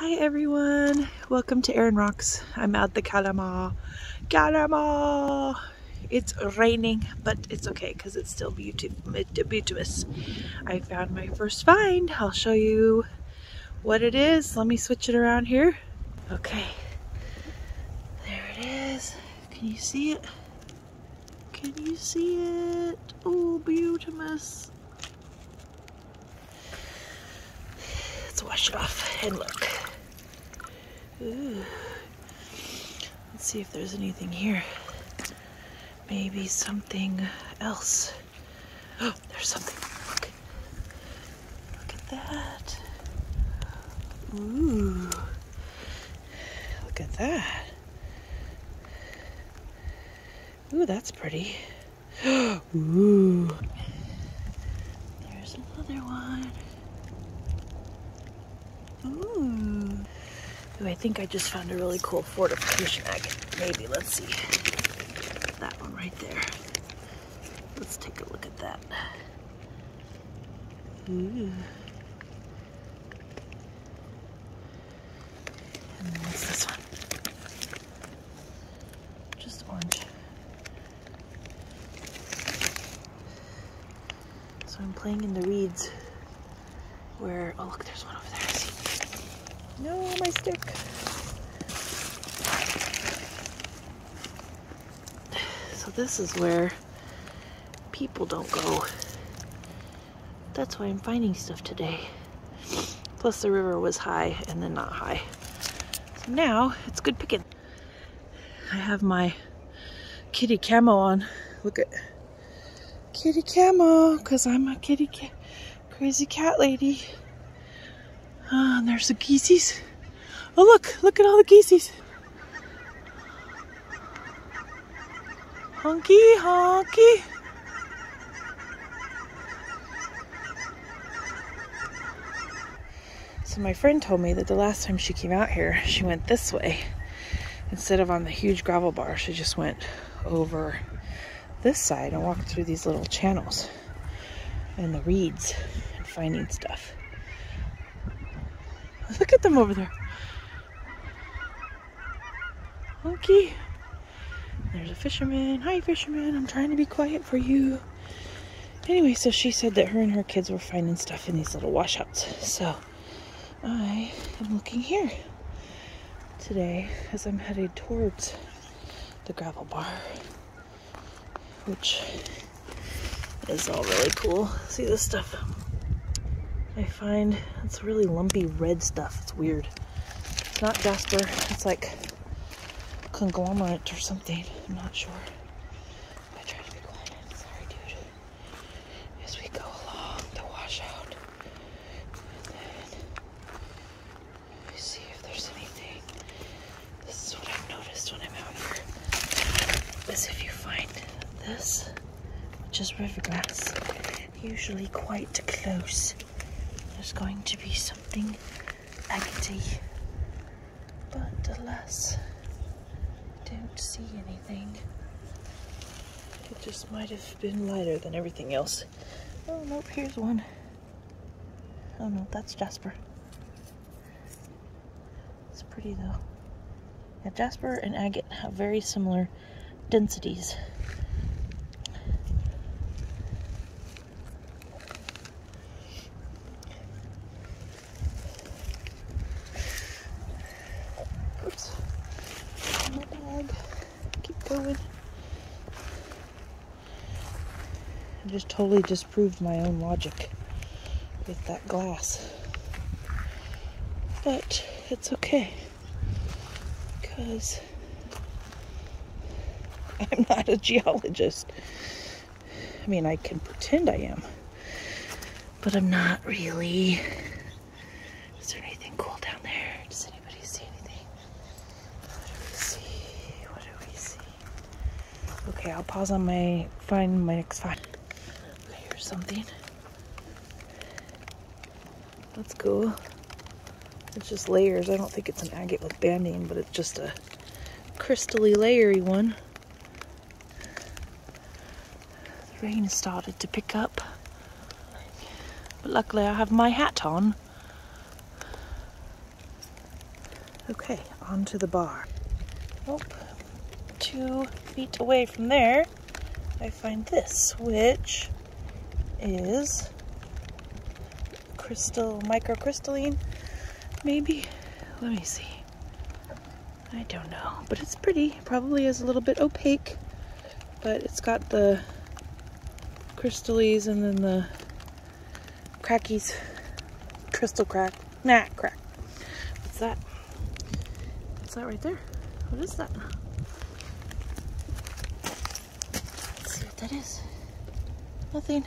Hi everyone, welcome to Erin Rocks. I'm at the Calama. It's raining, but it's okay because it's still beautiful. I found my first find. I'll show you what it is. Let me switch it around here. Okay, there it is. Can you see it? Can you see it? Oh, beautiful. Let's wash it off and look. Ooh. Let's see if there's anything here. Maybe something else. Oh, there's something. Look. Look at that. Ooh. Look at that. Ooh, that's pretty. Ooh. There's another one. Ooh. Ooh, I think I just found a really cool fortification agate. Maybe, let's see. That one right there. Let's take a look at that. Ooh. And then what's this one? Just orange. So I'm playing in the reeds where, oh look, there's one over there, I see. No, my stick. So this is where people don't go. That's why I'm finding stuff today. Plus the river was high and then not high. So now it's good picking. I have my kitty camo on. Look at kitty camo, because I'm a crazy cat lady. And there's the geesies. Oh look at all the geesies. Honky, honky. So my friend told me that the last time she came out here, she went this way. Instead of on the huge gravel bar, she just went over this side and walked through these little channels and the reeds and finding stuff. Look at them over there. Honky. There's a fisherman. Hi, fisherman. I'm trying to be quiet for you. Anyway, so she said that her and her kids were finding stuff in these little washouts. So I am looking here today as I'm headed towards the gravel bar, which is all really cool. See this stuff I find? It's really lumpy red stuff. It's weird. It's not jasper. It's like conglomerate or something. I'm not sure. I try to be quiet. Sorry, dude. As we go along the washout. And then we see if there's anything. This is what I've noticed when I'm out here. Is if you find this, which is rivergrass, usually quite close, there's going to be something agate-y. But alas, don't see anything. It just might have been lighter than everything else. Oh nope, here's one. Oh no, that's jasper. It's pretty though. Yeah, jasper and agate have very similar densities. Oops. My bag. Keep going. I just totally disproved my own logic with that glass. But it's okay, because I'm not a geologist. I mean, I can pretend I am, but I'm not really. Is there anything cool down there? Does anybody see anything? What do we see? What do we see? Okay, I'll pause on find my next find. Okay, here's something. That's cool. It's just layers. I don't think it's an agate with banding, but it's just a crystally layery one. The rain has started to pick up, but luckily I have my hat on. Okay, onto the bar. Oh, 2 feet away from there, I find this, which is microcrystalline, maybe? Let me see. I don't know, but it's pretty. Probably is a little bit opaque, but it's got the crystallines and then the crackies. Crystal crack. Nah, crack. What's that? What's that right there? What is that? Let's see what that is. Nothing.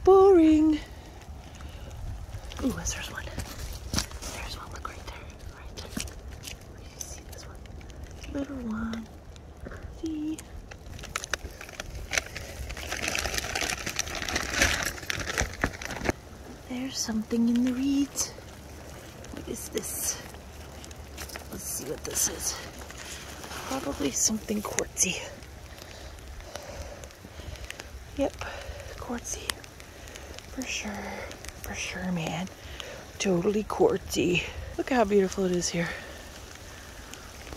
Boring. Ooh, there's one. There's one. Look right there. Right there. You see this one? Little one. See? There's something in the reeds. What is this? Let's see what this is. Probably something quartzy. Yep, quartzy. For sure. For sure, man. Totally quartzy. Look how beautiful it is here.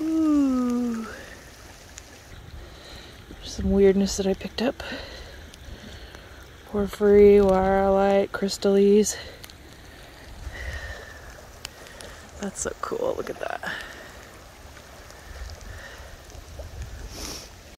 Ooh. Some weirdness that I picked up. Porphyry, wire-light, crystallines. That's so cool. Look at that.